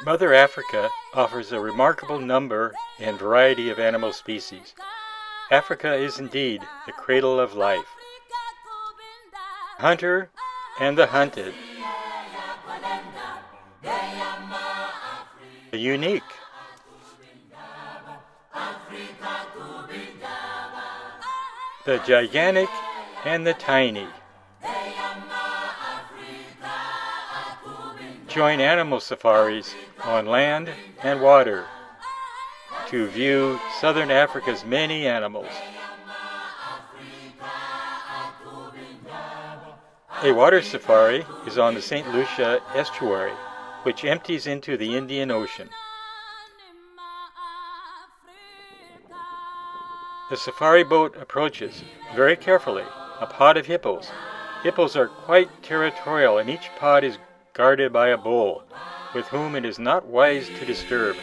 Mother Africa offers a remarkable number and variety of animal species. Africa is indeed the cradle of life. Hunter and the hunted. The unique. The gigantic and the tiny. Join animal safaris on land and water to view southern Africa's many animals. A water safari is on the St. Lucia estuary, which empties into the Indian Ocean. The safari boat approaches, very carefully, a pod of hippos. Hippos are quite territorial, and each pod is guarded by a bull, with whom it is not wise to disturb.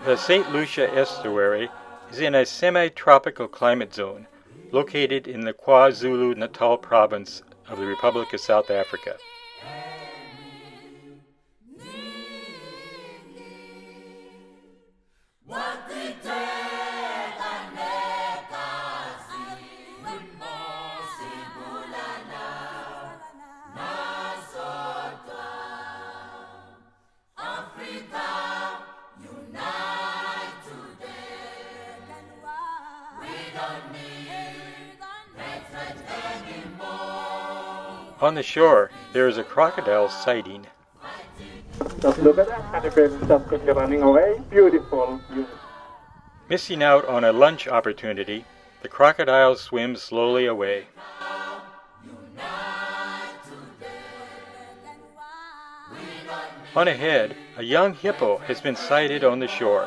The St. Lucia estuary is in a semi-tropical climate zone located in the KwaZulu-Natal province of the Republic of South Africa. On the shore, there is a crocodile sighting. Just look at that, and it's just quickly running away. Beautiful. Missing out on a lunch opportunity, the crocodile swims slowly away. On ahead, a young hippo has been sighted on the shore.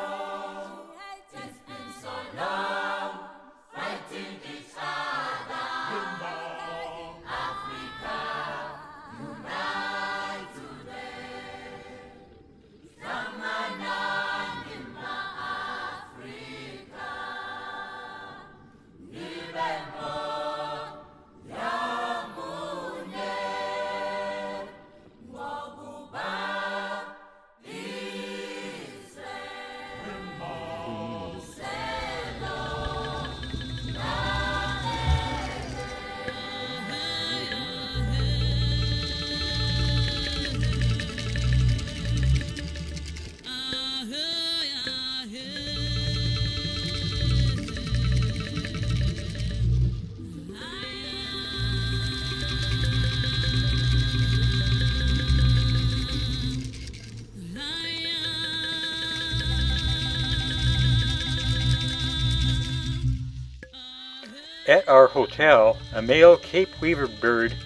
At our hotel, a male Cape Weaver bird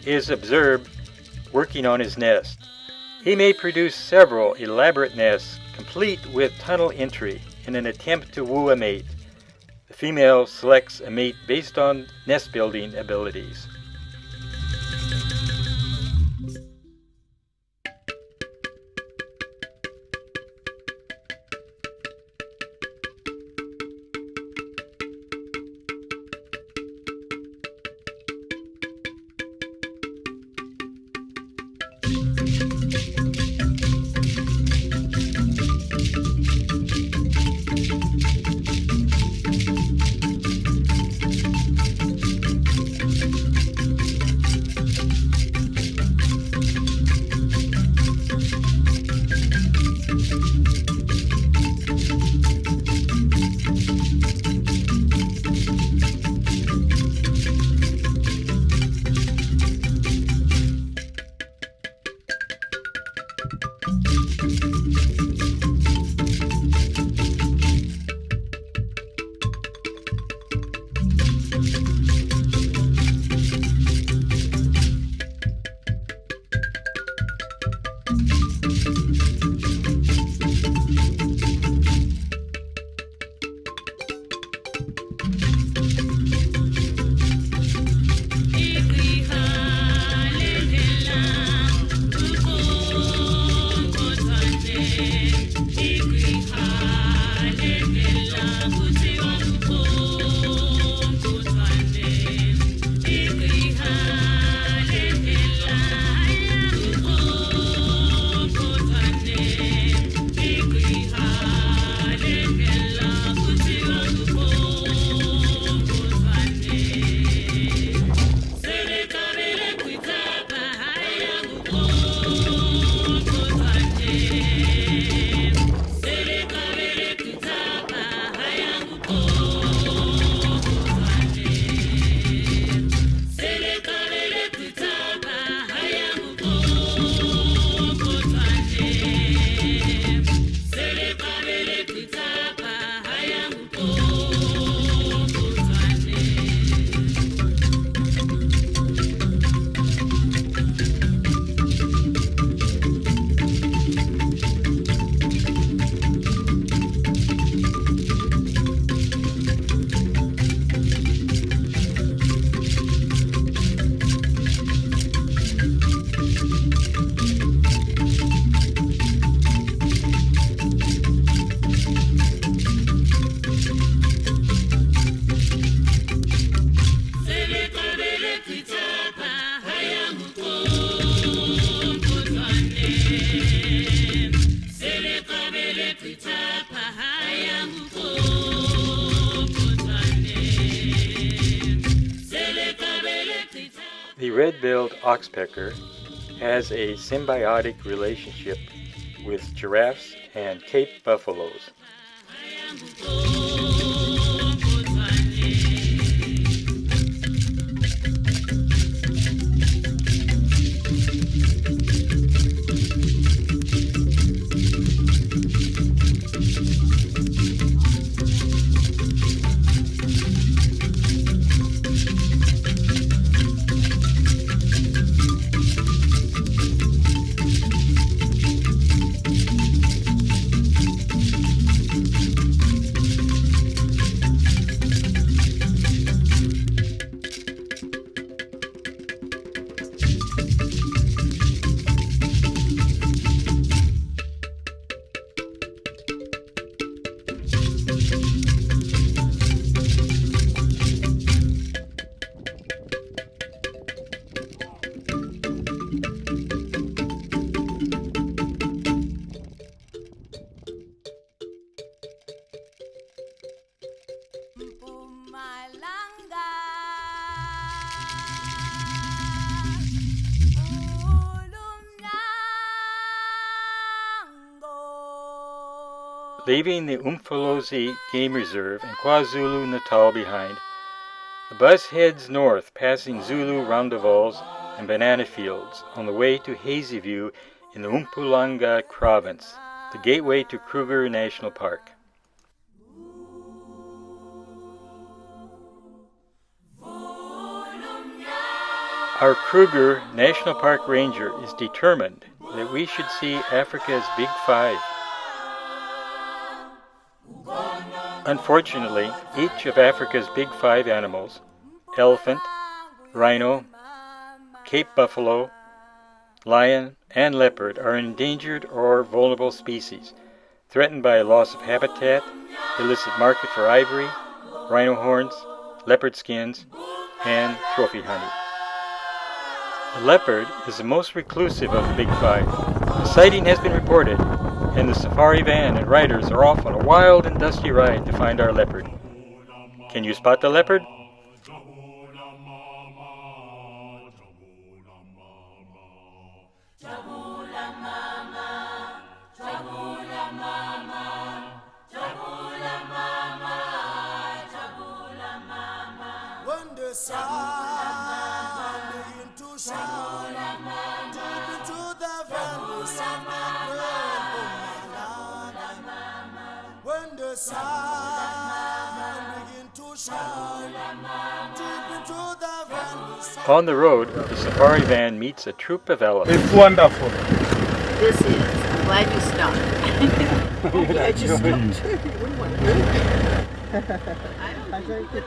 is observed working on his nest. He may produce several elaborate nests, complete with tunnel entry, in an attempt to woo a mate. The female selects a mate based on nest building abilities. The red-billed oxpecker has a symbiotic relationship with giraffes and Cape buffaloes. Leaving the Umfolozi Game Reserve and KwaZulu-Natal behind, the bus heads north, passing Zulu roundavals and banana fields on the way to Hazy View in the Mpumalanga province, the gateway to Kruger National Park. Our Kruger National Park ranger is determined that we should see Africa's Big Five. Unfortunately, each of Africa's Big Five animals, elephant, rhino, Cape buffalo, lion, and leopard, are endangered or vulnerable species, threatened by loss of habitat, illicit market for ivory, rhino horns, leopard skins, and trophy honey. The leopard is the most reclusive of the Big Five. A sighting has been reported, and the safari van and riders are off on a wild and dusty ride to find our leopard. Can you spot the leopard? When the sun begins to shine deep into the valleys of the great Mpumalanga. When the sun begins to shine deep into the valleys. On the road, the safari van meets a troop of elephants. It's wonderful. This is. I'm glad you stopped. I'm glad you stopped. I don't think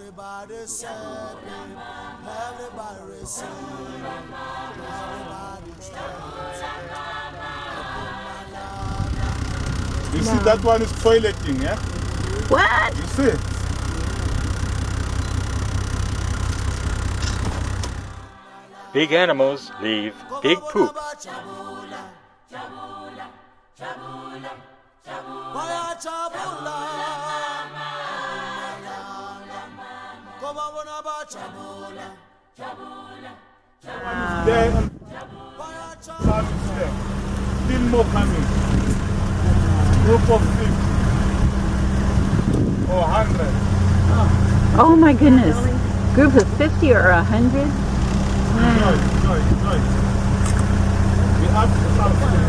Everybody happy, everybody receive, everybody's You see that one is toileting, yeah? What? You see? Big animals leave big poop. There, some is there. Still more coming. Group of 50 or 100. Oh my goodness. Group of 50 or 100? Joy. We have something.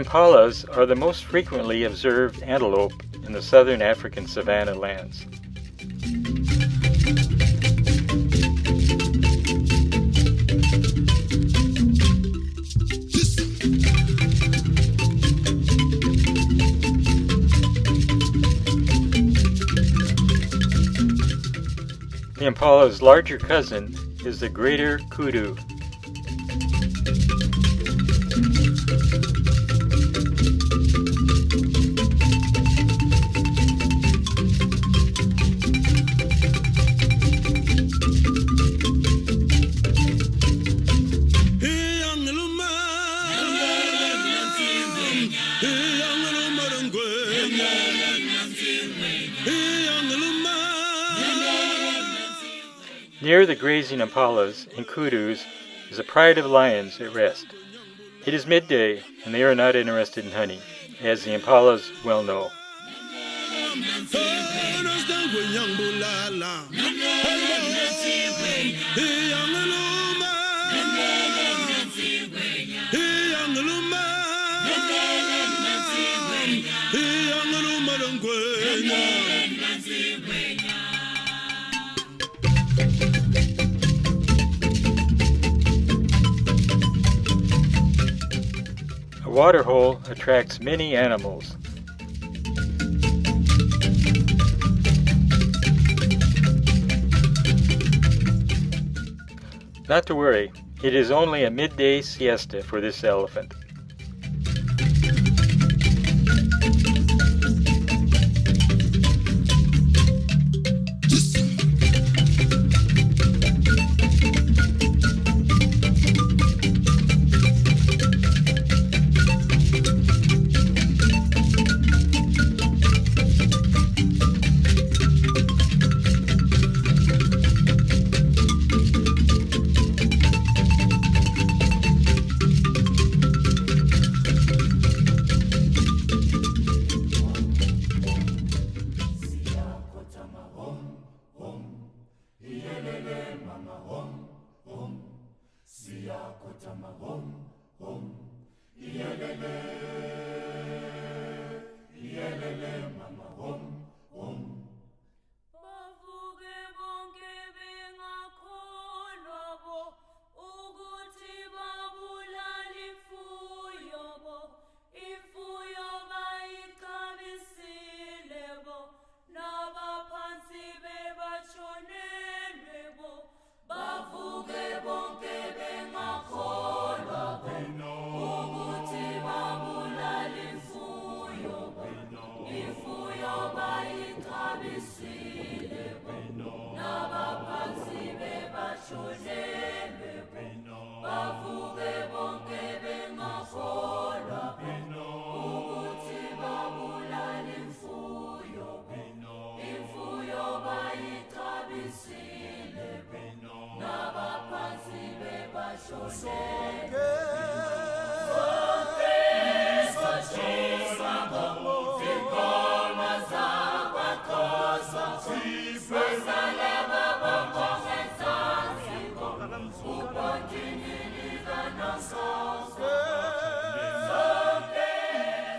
impalas are the most frequently observed antelope in the southern African savanna lands. The impala's larger cousin is the greater kudu. Near the grazing impalas and kudus is a pride of lions at rest. It is midday, and they are not interested in honey, as the impalas well know. A waterhole attracts many animals. Not to worry, it is only a midday siesta for this elephant.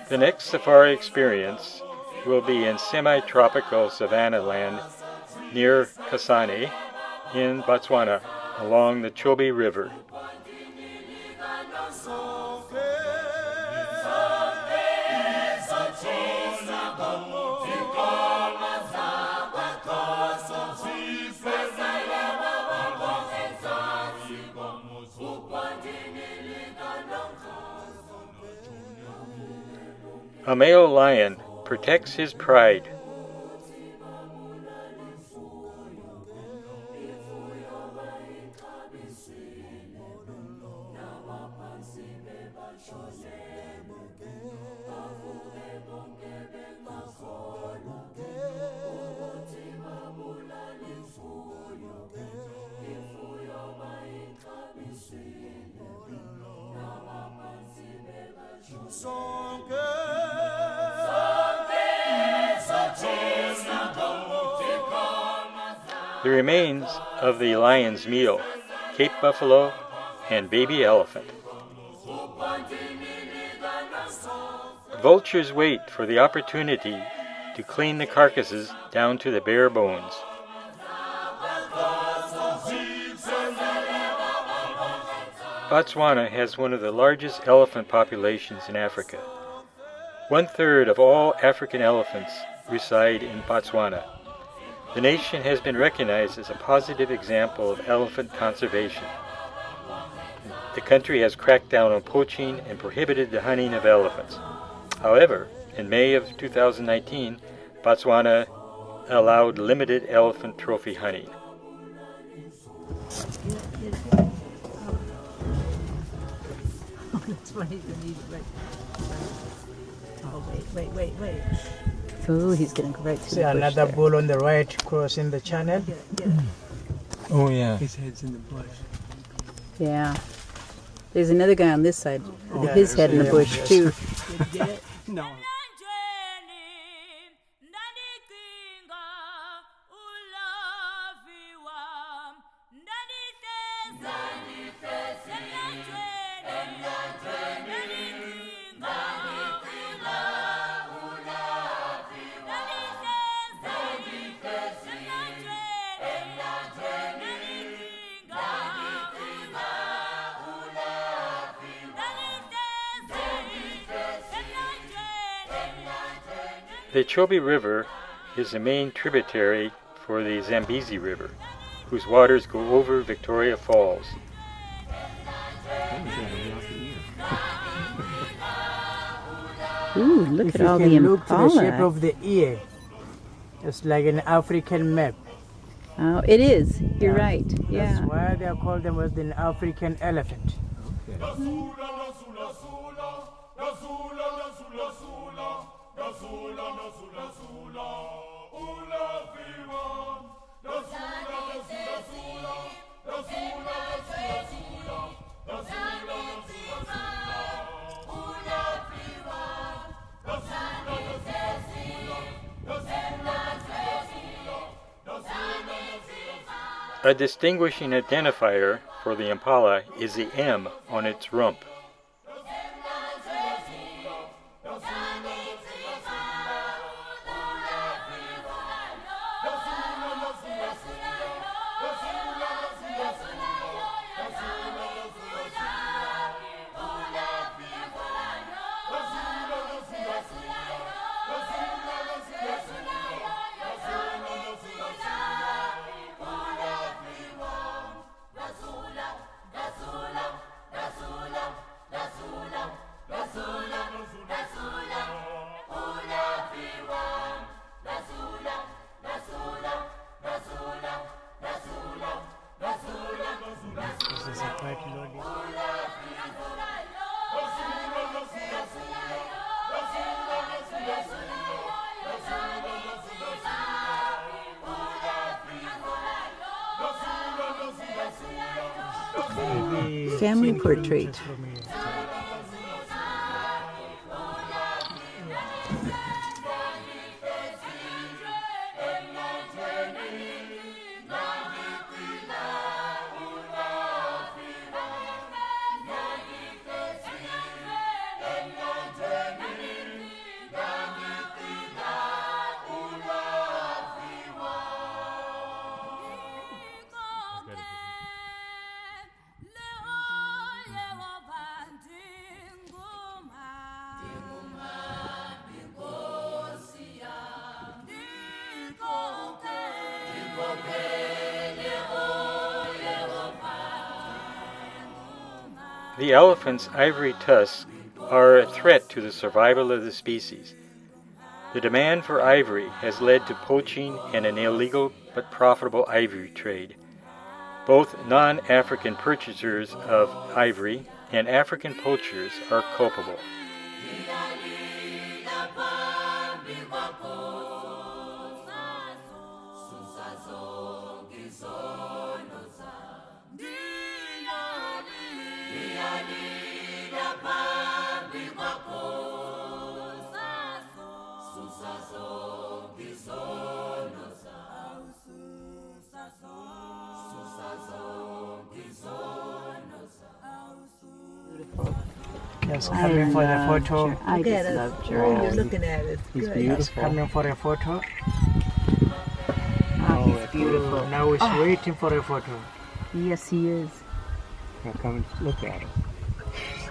The next safari experience will be in semi-tropical savanna land near Kasane in Botswana along the Chobe River. A male lion protects his pride. The remains of the lion's meal, Cape buffalo, and baby elephant. Vultures wait for the opportunity to clean the carcasses down to the bare bones. Botswana has one of the largest elephant populations in Africa. 1/3 of all African elephants reside in Botswana. The nation has been recognized as a positive example of elephant conservation. The country has cracked down on poaching and prohibited the hunting of elephants. However, in May of 2019, Botswana allowed limited elephant trophy hunting. That's funny when he's right. Oh, wait. Oh, he's getting right to See the bush another there. bull on the right crossing the channel. Oh yeah. His head's in the bush. Yeah. There's another guy on this side with his head in the bush, too. No. The Chobe River is the main tributary for the Zambezi River, whose waters go over Victoria Falls. Ooh, look If at you all can the look to the shape impala. of the ear, it's like an African map. Oh, it is. You're Yeah. right. That's Yeah. why they are called them as an African elephant. A distinguishing identifier for the impala is the M on its rump. This is a quite loaded. Family 10 portrait. kilometers from here. The elephant's ivory tusks are a threat to the survival of the species. The demand for ivory has led to poaching and an illegal but profitable ivory trade. Both non-African purchasers of ivory and African poachers are culpable. Just coming for the photo. I Look at just it. love Oh, you're giraffes. looking at it. It's Good. beautiful. Just coming for a photo. Oh, he's beautiful. Now he's waiting for a photo. Yes, he is. Now come and look at it.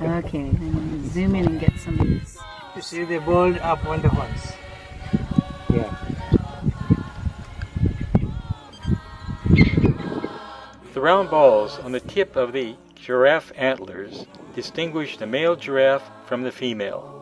Okay, I'm gonna zoom in and get some of these. You see the ball up on the horns. Yeah. The round balls on the tip of the giraffe antlers distinguish the male giraffe from the female.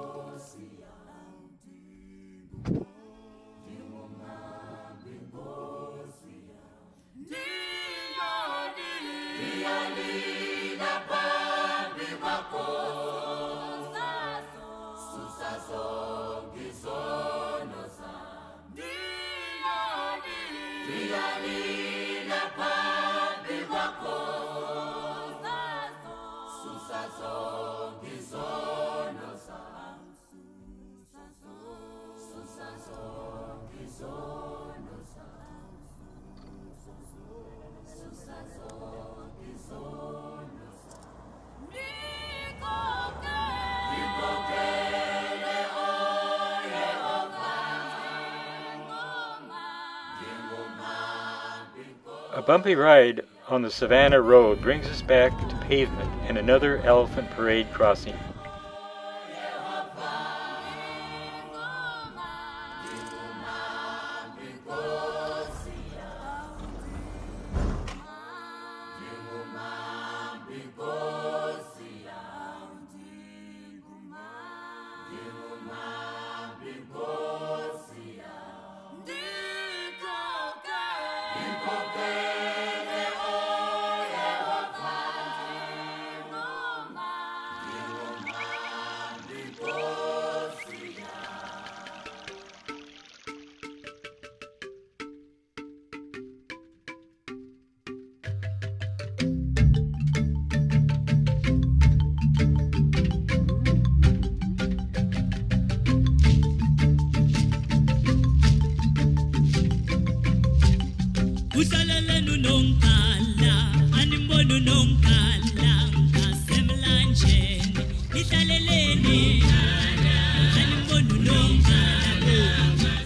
A bumpy ride on the Savannah Road brings us back to pavement and another elephant parade crossing.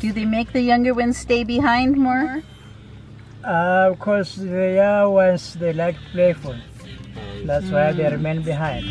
Do they make the younger ones stay behind more? Of course, the young ones, they like playful. That's why they remain behind.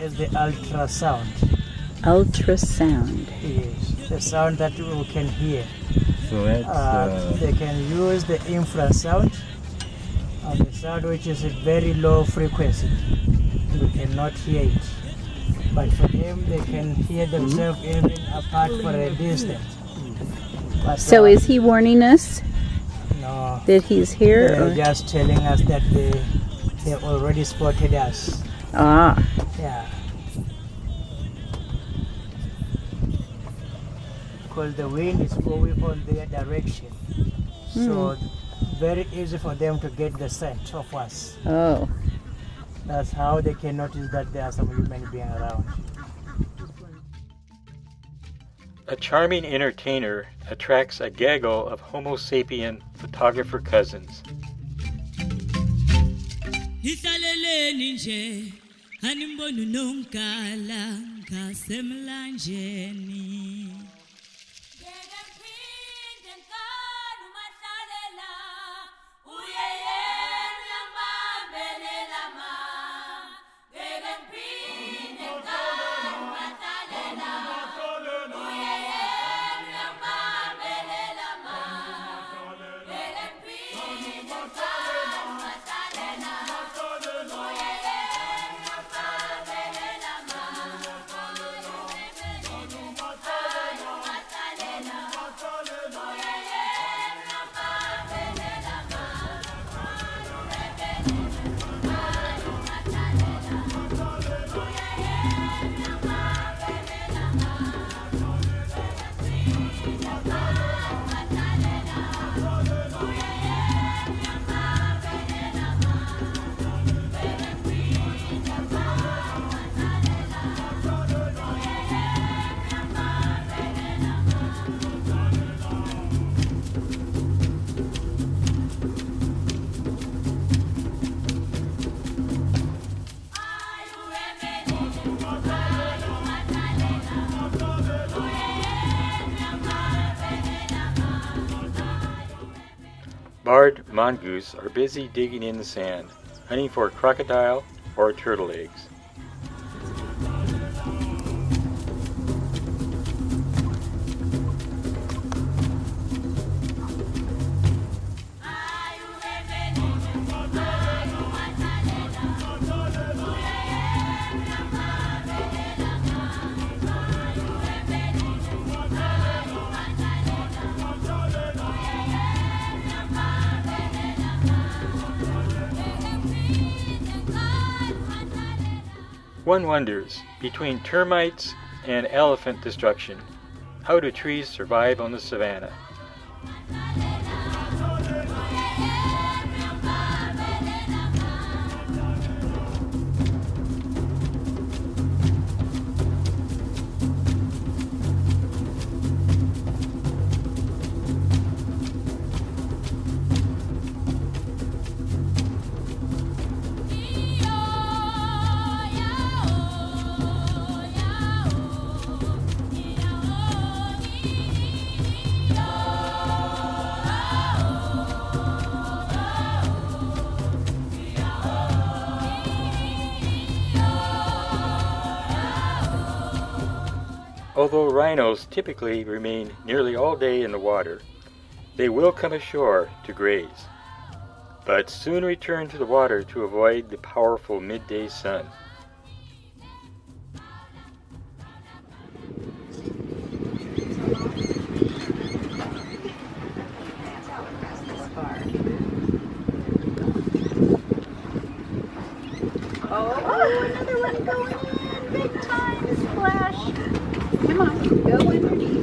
Is the ultrasound. Ultrasound. Yes, the sound that we can hear. So that's They can use the infrasound, the sound which is a very low frequency. We cannot hear it. But for them, they can hear themselves even apart for a distance. But, So is he warning us no, that he's here? they're Or? just telling us that they already spotted us. Ah, Yeah. Because the wind is going on their direction. So very easy for them to get the scent of us. oh. That's how they can notice that there are some human beings around. A charming entertainer attracts a gaggle of Homo sapien photographer cousins. Ihlaleleni nje animbona unonkala ngasemlanjeni ngeke ngiphinde ngikani umahlalela uyeyena uyambambelela ma ngeke ngiphinde ngikani umahlalela uyeyena uyambambelela ma Barred mongoose are busy digging in the sand, hunting for crocodile or turtle eggs. One wonders, between termites and elephant destruction, how do trees survive on the savanna? Although rhinos typically remain nearly all day in the water, they will come ashore to graze, but soon return to the water to avoid the powerful midday sun. Oh, another one going in. Big time splash. Come on, go underneath.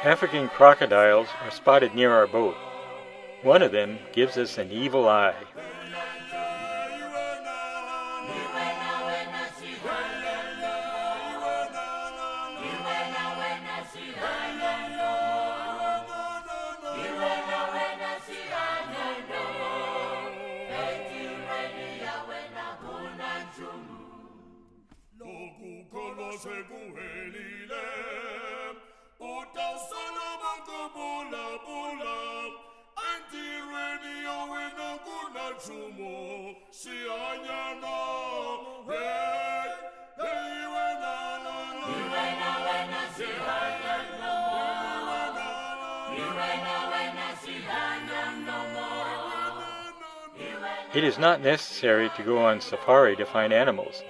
African crocodiles are spotted near our boat. One of them gives us an evil eye. It is not necessary to go on safari to find animals.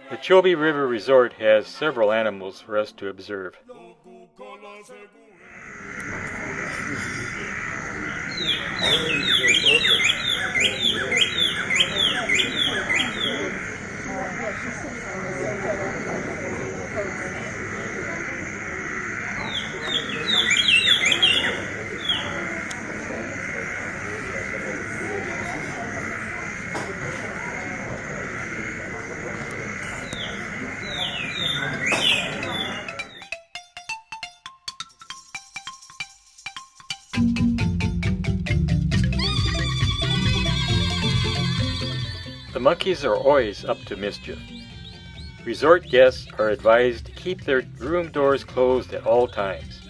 The Chobe River Resort has several animals for us to observe. The monkeys are always up to mischief. Resort guests are advised to keep their room doors closed at all times.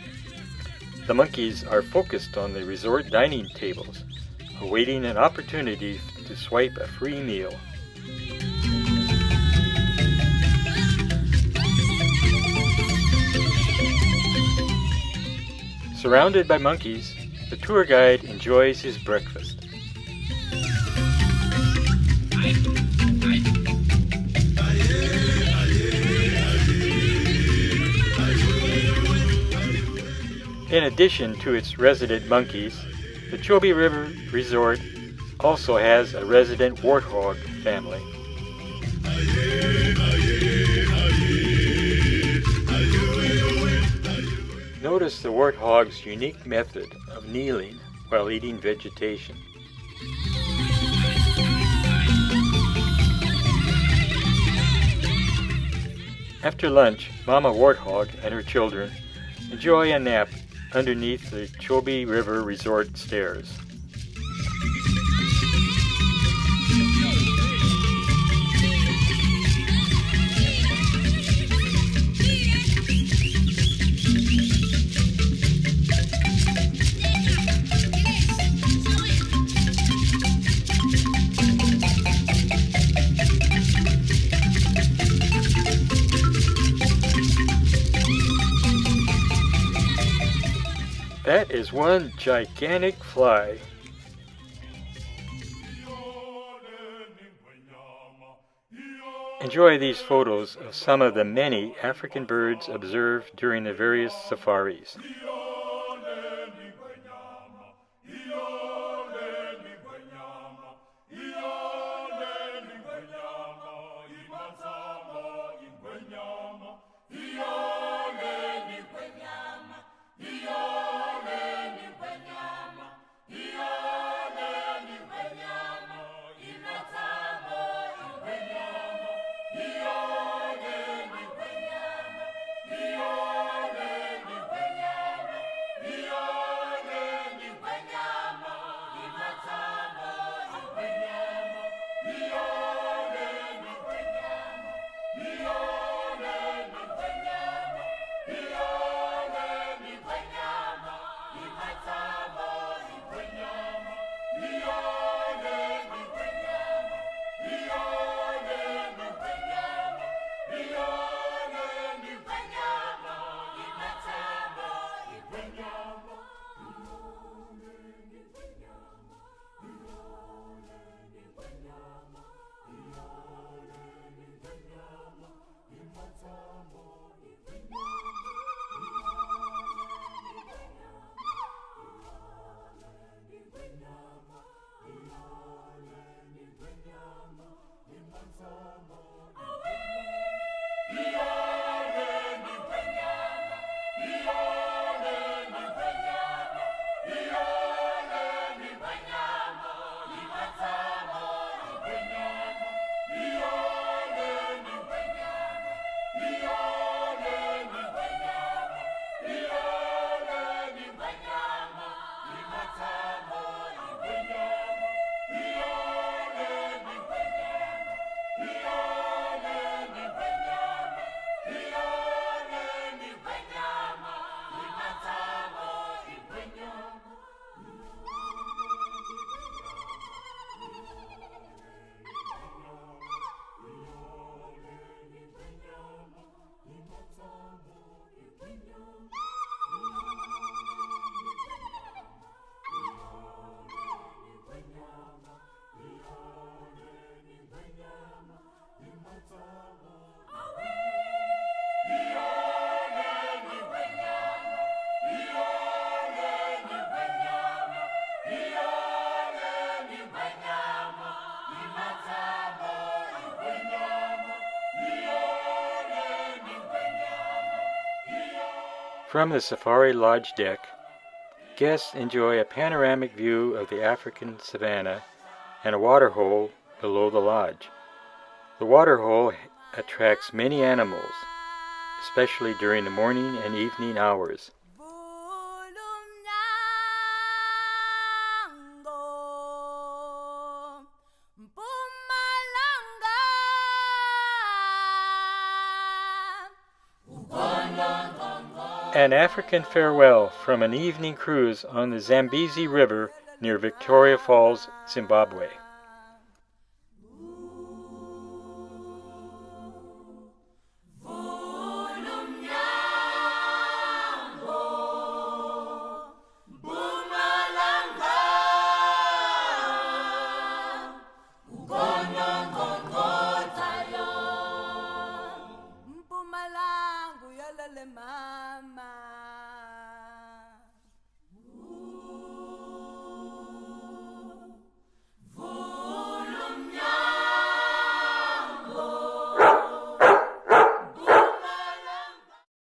The monkeys are focused on the resort dining tables, awaiting an opportunity to swipe a free meal. Surrounded by monkeys, the tour guide enjoys his breakfast. In addition to its resident monkeys, the Chobe River Resort also has a resident warthog family. Notice the warthog's unique method of kneeling while eating vegetation. After lunch, Mama Warthog and her children enjoy a nap underneath the Chobe River Resort stairs. That is one gigantic fly. Enjoy these photos of some of the many African birds observed during the various safaris. From the Safari Lodge deck, guests enjoy a panoramic view of the African savanna and a waterhole below the lodge. The waterhole attracts many animals, especially during the morning and evening hours. An African farewell from an evening cruise on the Zambezi River near Victoria Falls, Zimbabwe. Mama